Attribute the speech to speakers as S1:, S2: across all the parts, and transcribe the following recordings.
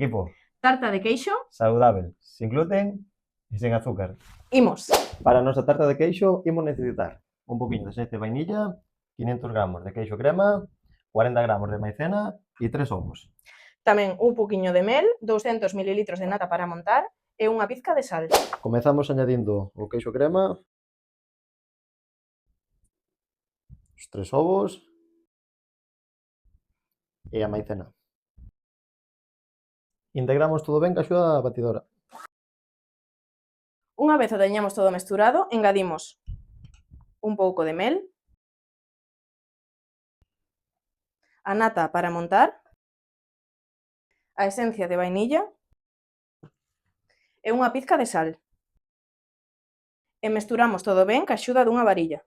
S1: Equipo,
S2: Tarta de queixo,
S1: saudável, sin gluten e sen azúcar.
S2: imos.
S1: Para a nosa tarta de queixo imos necesitar un poquinho de aceite de vainilla, 500 gramos de queixo crema, 40 gramos de maicena e 3 ovos.
S2: Tamén un poquinho de mel, 200 mililitros de nata para montar e unha pizca de sal.
S1: Comezamos añadindo o queixo crema, os 3 ovos e a maicena. Integramos todo ben ca axuda da batidora.
S2: Unha vez o teñamos todo mesturado, engadimos un pouco de mel, a nata para montar, a esencia de vainilla e unha pizca de sal. E mesturamos todo ben ca axuda dunha varilla.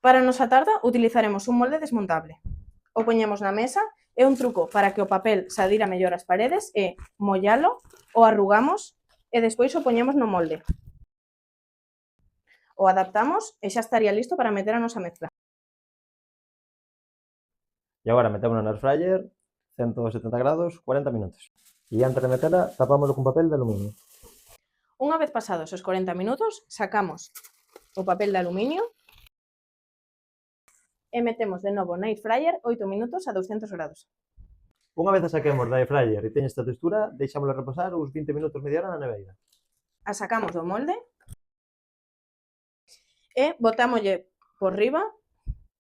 S2: Para a nosa tarta utilizaremos un molde desmontable. O poñemos na mesa e un truco para que o papel se adira mellor ás paredes é mollalo, o arrugamos e despois o poñemos no molde. O adaptamos e xa estaría listo para meter a nosa mezcla.
S1: E agora metémola no air fryer, 170 grados, 40 minutos. E antes de metela, tapámoslo con papel de aluminio.
S2: Unha vez pasados os 40 minutos, sacamos o papel de aluminio e metemos de novo na air fryer 8 minutos a 200 grados.
S1: Unha vez a saquemos da air fryer e teña esta textura, deixámosla reposar uns 20 minutos, media hora na neveira.
S2: A sacamos do molde e botámoslle por riba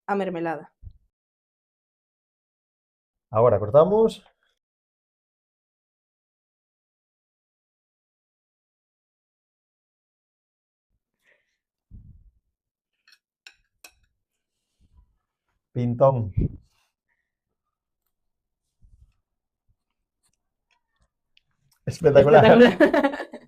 S2: a mermelada.
S1: Agora cortamos. Pintón. Espectacular.
S2: Espectacular.